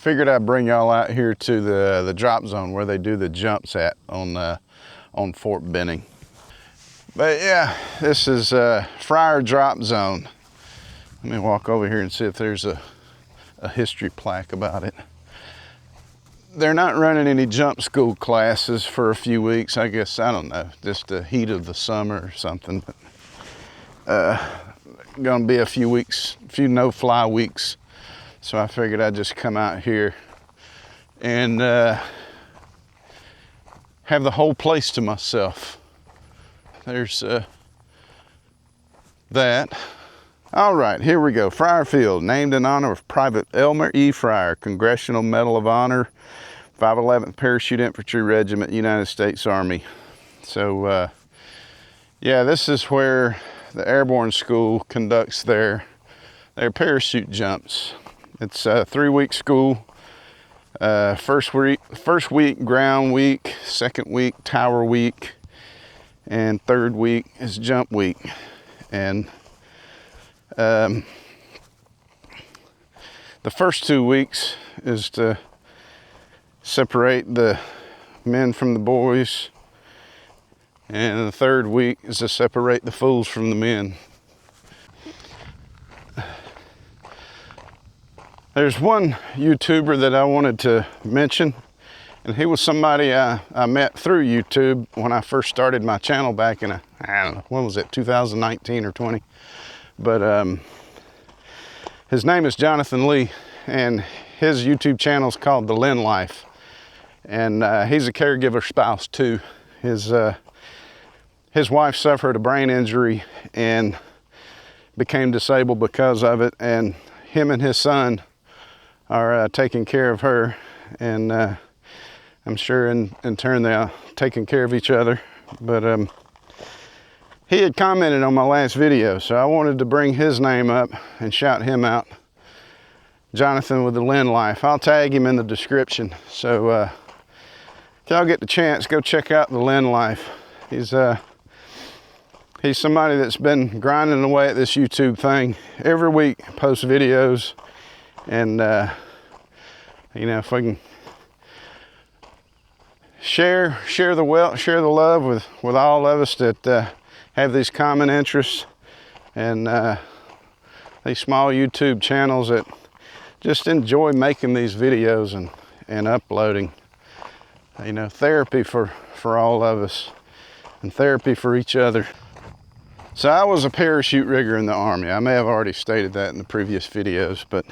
figured I'd bring y'all out here to the drop zone where they do the jumps at on Fort Benning. But yeah, this is Fryar Dropzone. Let me walk over here and see if there's a history plaque about it. They're not running any jump school classes for a few weeks. I guess, I don't know, just the heat of the summer or something. But gonna be a few weeks, a few no-fly weeks. So I figured I'd just come out here and have the whole place to myself. There's that. All right, here we go. Fryar Field, named in honor of Private Elmer E. Fryar, Congressional Medal of Honor, 511th Parachute Infantry Regiment, United States Army. So, yeah, this is where the Airborne School conducts their parachute jumps. It's a 3-week school. First week, ground week. Second week, tower week. And third week is jump week. And the first 2 weeks is to separate the men from the boys. And the third week is to separate the fools from the men. There's one YouTuber that I wanted to mention, and he was somebody I met through YouTube when I first started my channel back in, I don't know, when was it, 2019 or 20? But his name is Jonathan Lee, and his YouTube channel is called The Lynn Life. And he's a caregiver spouse too. His wife suffered a brain injury and became disabled because of it, and him and his son are taking care of her, and I'm sure in turn they are taking care of each other. But he had commented on my last video, so I wanted to bring his name up and shout him out. Jonathan with the Lynn Life. I'll tag him in the description. So if y'all get the chance, go check out the Lynn Life. He's somebody that's been grinding away at this YouTube thing. Every week posts videos, and you know, if I can share the love with all of us that have these common interests, and these small YouTube channels that just enjoy making these videos and uploading. You know, therapy for all of us, and therapy for each other. So I was a parachute rigger in the Army. I may have already stated that in the previous videos, but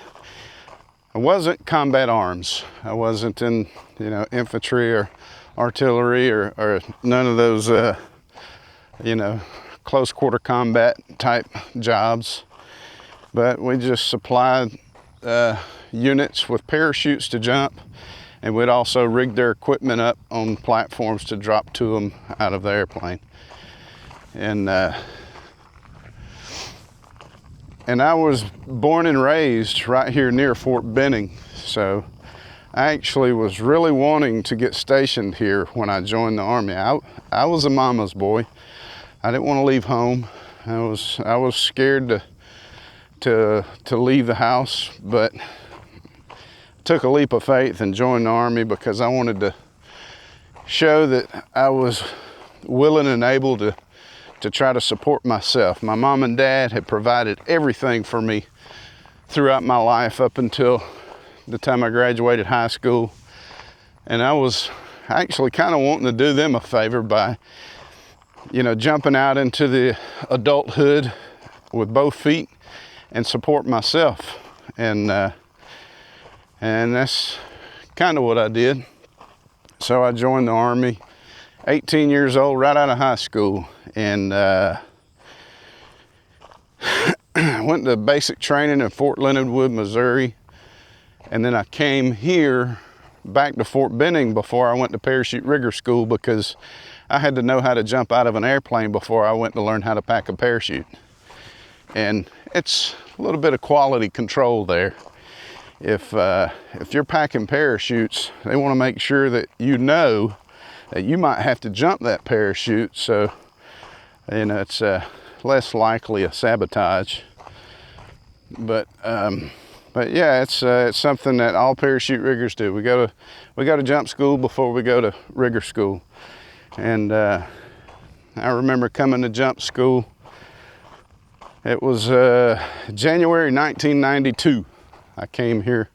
I wasn't combat arms. I wasn't in, you know, infantry or artillery or none of those, you know, close quarter combat type jobs. But we just supplied units with parachutes to jump, and we'd also rig their equipment up on platforms to drop to them out of the airplane. And I was born and raised right here near Fort Benning, so I actually was really wanting to get stationed here when I joined the Army. I was a mama's boy. I didn't want to leave home. I was scared to leave the house, but took a leap of faith and joined the Army because I wanted to show that I was willing and able to try to support myself. My mom and dad had provided everything for me throughout my life up until the time I graduated high school. And I was actually kind of wanting to do them a favor by, you know, jumping out into the adulthood with both feet and support myself. And that's kind of what I did. So I joined the Army, 18 years old, right out of high school, and went to basic training in Fort Leonard Wood, Missouri, and then I came here back to Fort Benning before I went to parachute rigger school because I had to know how to jump out of an airplane before I went to learn how to pack a parachute. And it's a little bit of quality control there. If you're packing parachutes, they want to make sure that you know that you might have to jump that parachute, so you know it's less likely a sabotage. But But yeah, it's something that all parachute riggers do. We go to jump school before we go to rigger school. And I remember coming to jump school. It was January 1992. I came here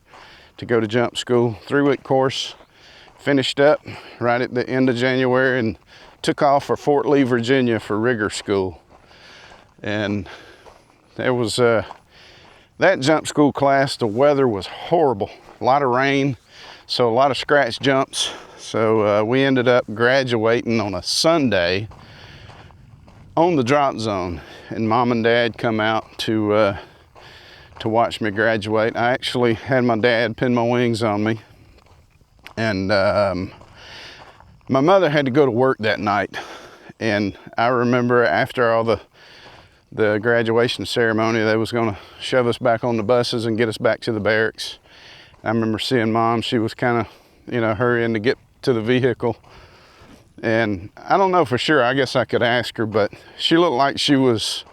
to go to jump school, 3-week course. Finished up right at the end of January and took off for Fort Lee, Virginia for rigger school. And there was that jump school class, the weather was horrible. A lot of rain, so a lot of scratch jumps. So we ended up graduating on a Sunday on the drop zone. And Mom and Dad come out to watch me graduate. I actually had my dad pin my wings on me. And my mother had to go to work that night. And I remember after all the graduation ceremony, they was gonna shove us back on the buses and get us back to the barracks. I remember seeing Mom, she was kind of, hurrying to get to the vehicle. And I don't know for sure, I guess I could ask her, but she looked like she was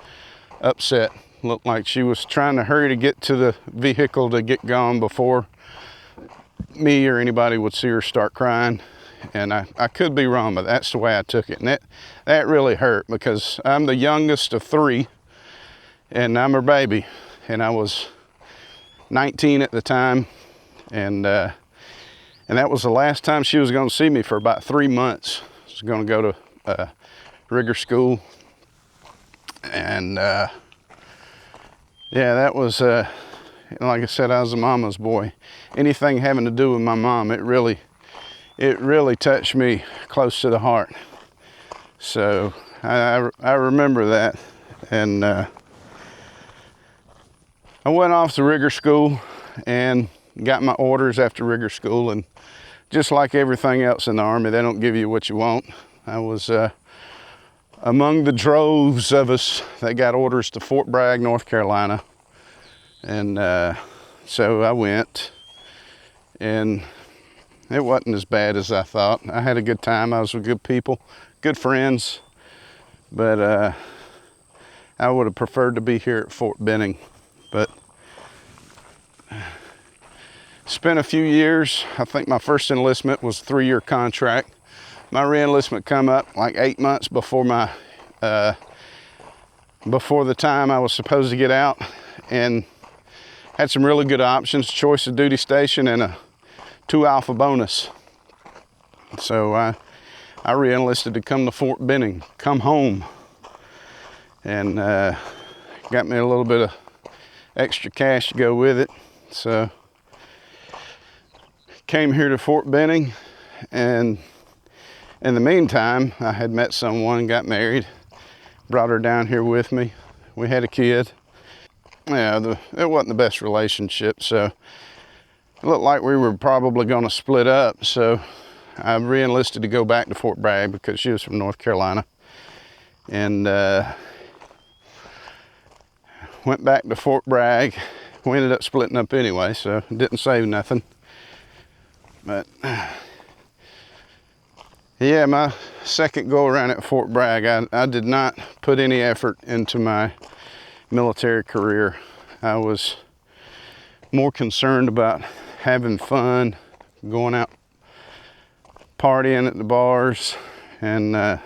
upset. Looked like she was trying to hurry to get to the vehicle to get gone before me or anybody would see her start crying. And I could be wrong, but that's the way I took it. And that really hurt because I'm the youngest of 3 and I'm her baby. And I was 19 at the time. And that was the last time she was going to see me for about 3 months. She was going to go to rigger school. And yeah, that was, like I said, I was a mama's boy. Anything having to do with my mom, it really touched me close to the heart. So I remember that. And I went off to rigger school and got my orders after rigger school. And just like everything else in the Army, they don't give you what you want. I was among the droves of us that got orders to Fort Bragg, North Carolina. And so I went, and it wasn't as bad as I thought. I had a good time. I was with good people, good friends, but I would have preferred to be here at Fort Benning. But spent a few years. I think my first enlistment was a 3-year contract. My re-enlistment come up like 8 months before before the time I was supposed to get out, and had some really good options: choice of duty station and a 2 Alpha bonus. So I re-enlisted to come to Fort Benning, come home, and got me a little bit of extra cash to go with it. So came here to Fort Benning, and in the meantime, I had met someone, got married, brought her down here with me. We had a kid. Yeah, it wasn't the best relationship, so it looked like we were probably going to split up. So I re-enlisted to go back to Fort Bragg because she was from North Carolina. And went back to Fort Bragg. We ended up splitting up anyway, so it didn't save nothing. But yeah, my second go around at Fort Bragg, I did not put any effort into my military career. I was more concerned about having fun, going out partying at the bars, and I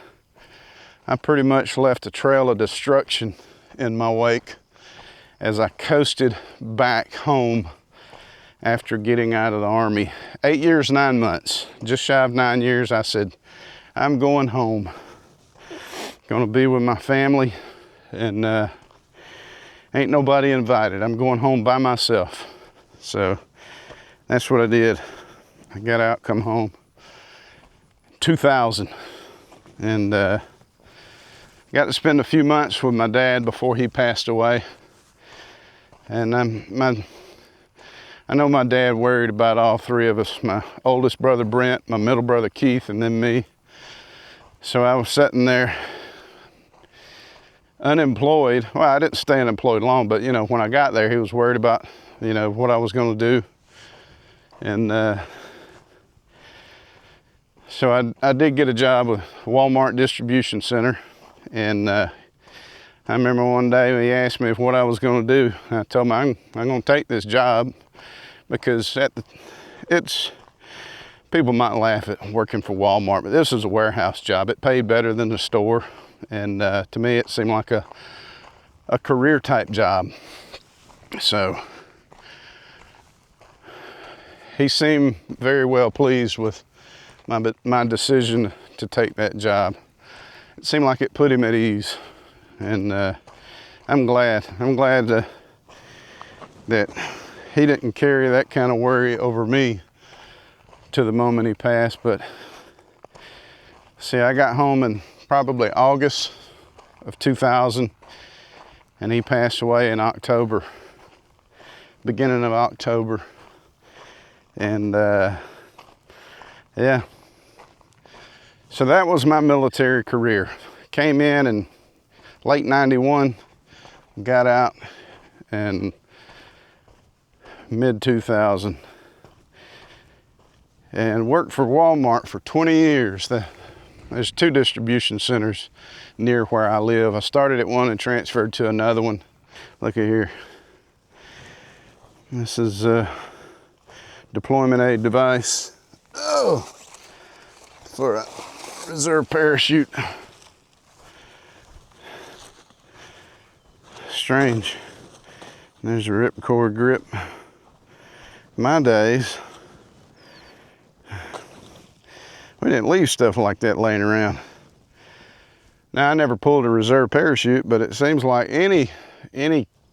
pretty much left a trail of destruction in my wake as I coasted back home after getting out of the Army. 8 years, 9 months, just shy of 9 years. I said, I'm going home. Gonna be with my family, and ain't nobody invited. I'm going home by myself. So that's what I did. I got out, come home. 2000, and got to spend a few months with my dad before he passed away. And I know my dad worried about all 3 of us, my oldest brother Brent, my middle brother Keith, and then me. So I was sitting there unemployed. Well, I didn't stay unemployed long, but when I got there, he was worried about what I was going to do. And so I did get a job with Walmart Distribution Center, and I remember one day he asked me what I was going to do. I told him I'm going to take this job because people might laugh at working for Walmart, but this is a warehouse job. It paid better than the store, and to me it seemed like a career type job. So he seemed very well pleased with my decision to take that job. It seemed like it put him at ease, and I'm glad that he didn't carry that kind of worry over me to the moment he passed. But see, I got home in probably August of 2000, and he passed away in October, beginning of October. And yeah, so that was my military career. Came in late 91, got out in mid 2000, and worked for Walmart for 20 years. There's 2 distribution centers near where I live. I started at one and transferred to another one. Look at here. This is a deployment aid device. Oh, for a reserve parachute. Strange. There's a ripcord grip. My days, we didn't leave stuff like that laying around. Now, I never pulled a reserve parachute, but it seems like any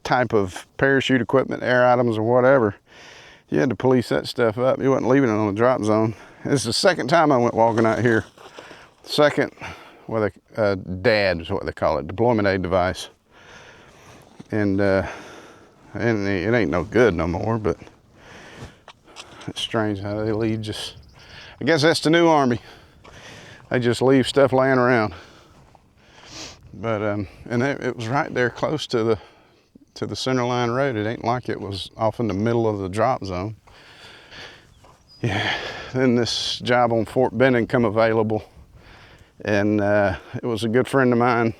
type of parachute equipment, air items or whatever, you had to police that stuff up. You wasn't leaving it on the drop zone. It's the second time I went walking out here. Second, with a DAD is what they call it, deployment aid device. And it ain't no good no more, but it's strange how they leave just, I guess that's the new Army. They just leave stuff laying around. But, and it was right there close to the center line road. It ain't like it was off in the middle of the drop zone. Yeah, then this job on Fort Benning come available, and it was a good friend of mine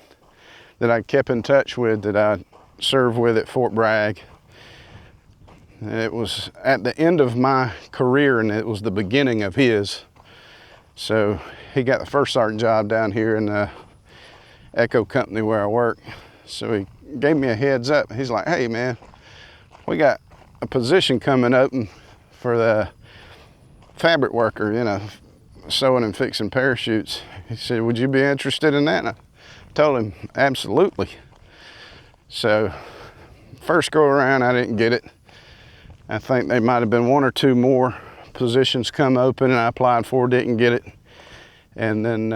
that I kept in touch with that I served with at Fort Bragg. And it was at the end of my career, and it was the beginning of his. So he got the first sergeant job down here in the Echo Company where I work. So he gave me a heads up. He's like, hey man, we got a position coming open for the fabric worker, you know, sewing and fixing parachutes. He said, would you be interested in that? And I told him, absolutely. So first go around, I didn't get it. I think there might have been 1 or 2 more positions come open, and I applied for, didn't get it. And then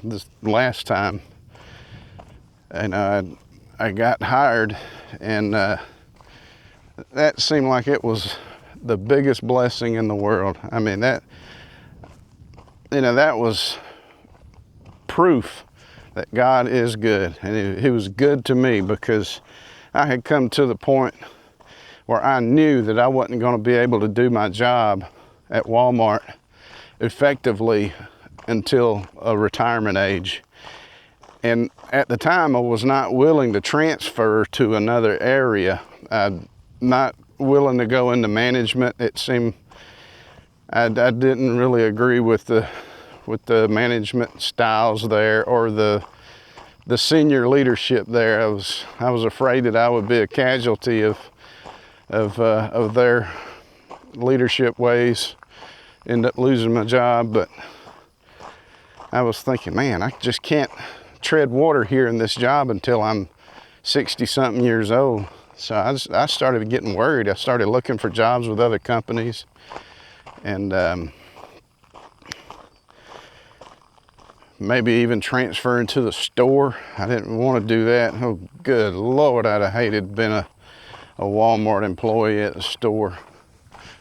this last time, and I got hired, and that seemed like it was the biggest blessing in the world. I mean, that was proof that God is good, and he was good to me, because I had come to the point where I knew that I wasn't going to be able to do my job at Walmart effectively until a retirement age. And at the time, I was not willing to transfer to another area. I'm not willing to go into management. It seemed I didn't really agree with the management styles there, or the senior leadership there. I was afraid that I would be a casualty of their leadership ways, end up losing my job. But I was thinking, man, I just can't tread water here in this job until I'm 60-something years old. So I started getting worried. I started looking for jobs with other companies, and maybe even transferring to the store. I didn't want to do that. Oh, good Lord, I'd have hated being a Walmart employee at the store.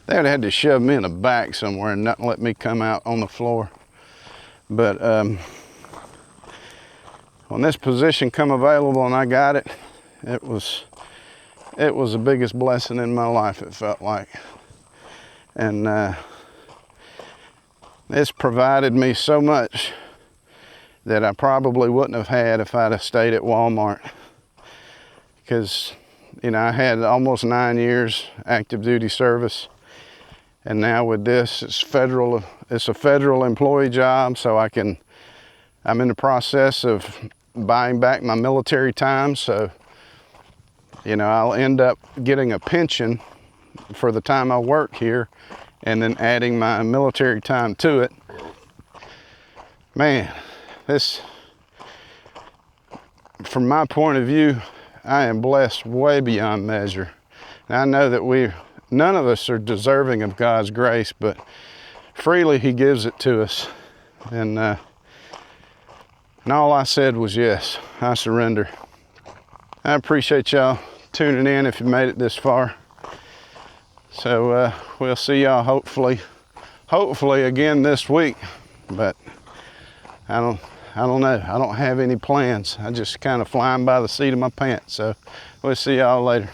They would have had to shove me in the back somewhere and not let me come out on the floor. But when this position come available and I got it, it was the biggest blessing in my life, it felt like. And it's provided me so much that I probably wouldn't have had if I'd have stayed at Walmart. because, you know, I had almost 9 years active duty service. And now with this, it's a federal employee job, so I'm in the process of buying back my military time. So, you know, I'll end up getting a pension for the time I work here and then adding my military time to it. Man, this, from my point of view, I am blessed way beyond measure. And I know that none of us are deserving of God's grace, but freely He gives it to us. And all I said was yes, I surrender. I appreciate y'all tuning in if you made it this far. So we'll see y'all hopefully again this week. But I don't know. I don't have any plans. I just kind of flying by the seat of my pants. So we'll see y'all later.